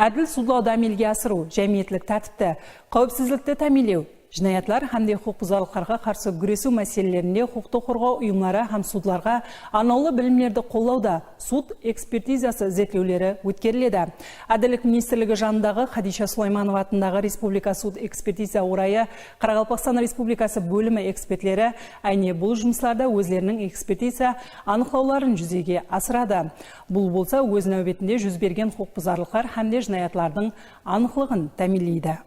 Әділ судауды әмелге асыру, жәмиетлік тәртіпті, қауіпсіздікті тәмелеу, жинаятлар һәмде құқық бұзушылықтарға қарсы күресу мәселелерінде құқықты қорғау ұйымдары һәм судларға арнаулы білімдерді қолдауда суд экспертизасы зерттеулері өткеріледі. Әділдік министрлігі жанындағы Хадиша Сулайманова атындағы Республика суд экспертиза орайы Қарақалпақстан Республикасы бөлімі экспертлері әне бұл жұмыстарда өзлерінің экспертиза анықтауларын жүзеге асырады. Бұл болса өз нәубетінде жүз берген құқық бұзушылықтар һәмде жинаятлардың анықтығын тәмелейді.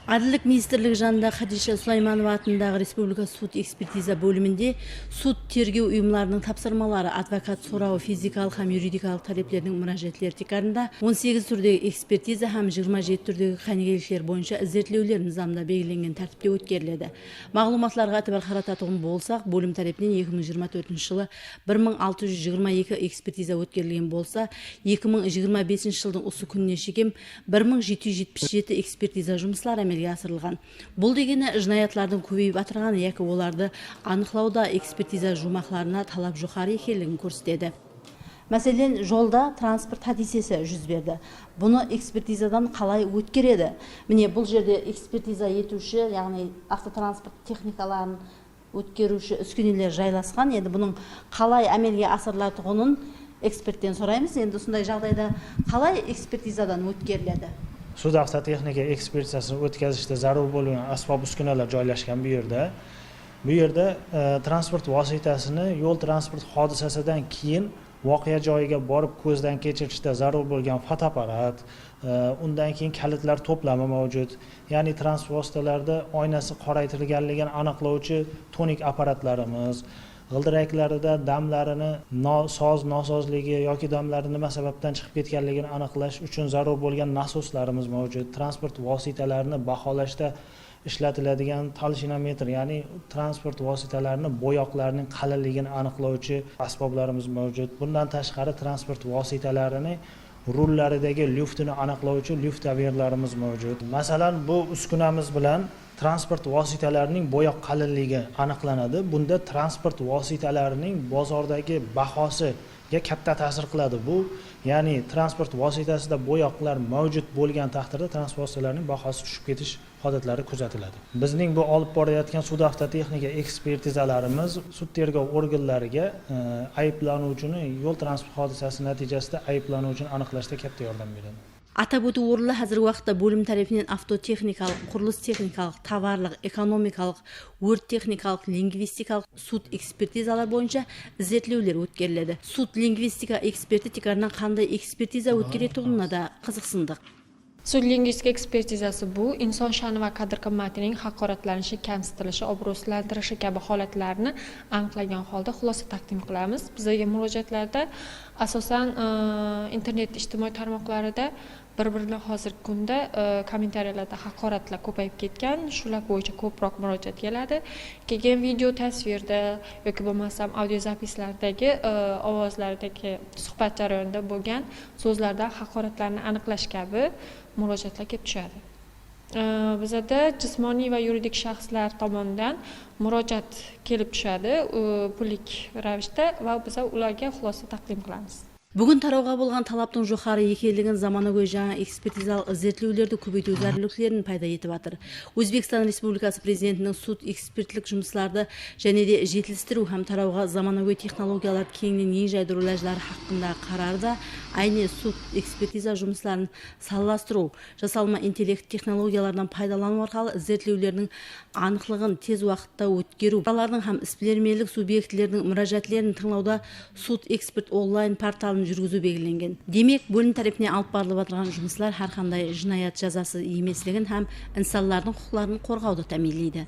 Әділдік министрлігі жанында Хадиша Сулайманова атындағы Республика суд экспертиза бөлімінде суд тергеу ұйымларының тапсырмалары, адвокат сұрауы, физикалық һәм юридикалық талептердің мұражатлері текарында 18 түрдегі экспертиза һәм 27 түрдегі қанегеліктер бойынша зерттеулер низамда белгіленген тәртіпте өткеріледі. Мағлұматларға әтібар қарататығын болсақ, бөлім тарапынан 2024 жылы 1622 экспертиза өткерілген болса, 2025 жылдың осы күніне шекем 1777 экспертиза жұмыслар әмелге асырылған. Бұл дегені жинаятлардың көбейіп атырған, яки оларды анықтауда экспертиза жұмақларына талап жоғары екенлігін көрсетеді. Мәселен, жолда транспорт хадисесі жүз берді. Бұны экспертизадан қалай өткереді? Міне бұл жерде экспертиза етуші, яғни автотранспорт техникаларын өткеруші үскенелер жайласқан. Енді бұның қалай әмелге асырылатығының эксперттен сұраймыз. Енді сондай жағдайда қалай экспертизадан өткеріледі? Sud avtotexnika ekspertizasini o'tkazishda zarur bo'lgan asbob uskunalar joylashgan bu yerda. Bu yerda transport vositasini yo'l transport hodisasidan keyin voqea joyiga borib ko'zdan kechirishda zarur bo'lgan fotoapparat, undan keyin kalitlar to'plami mavjud. Ya'ni transport vositalarida oynasi qoraytirilganligini aniqlovchi tonik apparatlarimiz, g'ildiraklarida damlarini nosozligi yoki damlari nima sababdan chiqib ketganligini aniqlash uchun zarur bo'lgan nasoslarimiz mavjud. Transport vositalarini baholashda ishlatiladigan talshinometr, ya'ni transport vositalarini bo'yoqlarining qalinligini aniqlovchi asboblarimiz mavjud. Bundan tashqari transport vositalarini rullaridagi lyuftini aniqlovchi lyuftaverlarimiz mavjud. Masalan, bu uskunamiz bilan transport vositalarining bo'yoq qalinligi aniqlanadi. Bunda transport vositalarining bozordagi bahosiga katta ta'sir qiladi. Bu, ya'ni transport vositasida bo'yoqlar mavjud bo'lgan taqdirda transport vositalarining bahosi tushib ketish holatlari kuzatiladi. Bizning bu olib borayotgan sud avtotexnika ekspertizalarimiz sud tergov organlariga ayblanuvchini yo'l transport hodisasi natijasida ayblanuvchini aniqlashda katta yordam beradi. Атап өту орынды қазіргі уақытта бөлім тарапынан автотехникалық, құрылыс техникалық, товарлық, экономикалық, өрт техникалық, лингвистикалық суд экспертизалар бойынша зерттеулер өткеріледі. Суд лингвистика эксперті текарынан қандай экспертиза өткеретұғына да қызықсындық. Sud lingvistika ekspertizasi bu inson sha'ni va qadr qimmatining haqoratlanishi, kamsitilishi, obro'sizlantirishi kabi holatlarni aniqlagan holda xulosa taqdim qilamiz. Bizga murojaatlarda asosan internet ijtimoiy tarmoqlarida bir-birini hozirgi kunda kommentariyalarda haqoratlar ko'payib ketgan, shular bo'yicha ko'proq murojaat keladi. Keyin video tasvirda yoki bo'lmasam audio zapislardagi ovozlardagi suhbat jarayonida bo'lgan so'zlarda haqoratlarni aniqlash kabi murojaatlar kelib tushadi. Bizda jismoniy va yuridik shaxslar tomonidan murojaat kelib tushadi pullik ravishda va biz ularga xulosa taqdim qilamiz. Бүгін тарауға болған талаптың жоғары екенлігін заманауи жаңа экспертизалық зерттеулерді көбейту зәруліктерін пайда етіп жатыр. Өзбекстан Республикасы президентінің суд экспертлік жұмысларды және де жетілістіру һәм тарауға заманауи технологиялар кеңінен ең жайдыру ләжлары хақында қарарда айне суд экспертиза жұмысларын салластыру, жасалма интеллект технологиялардан пайдалану арқылы зерттеулердің анықтығын тез уақытта өткеру, олардың һәм іспілермелік субъектілердің мұражатлерін тыңлауда суд эксперт онлайн порталын жүргізу белгіленген. Демек, бөлім тарапынан алып барылып отырған жұмыслар әрқандай жинаят жазасы емеслігін һәм инсанлардың құқықтарын қорғауды тәмінлейді.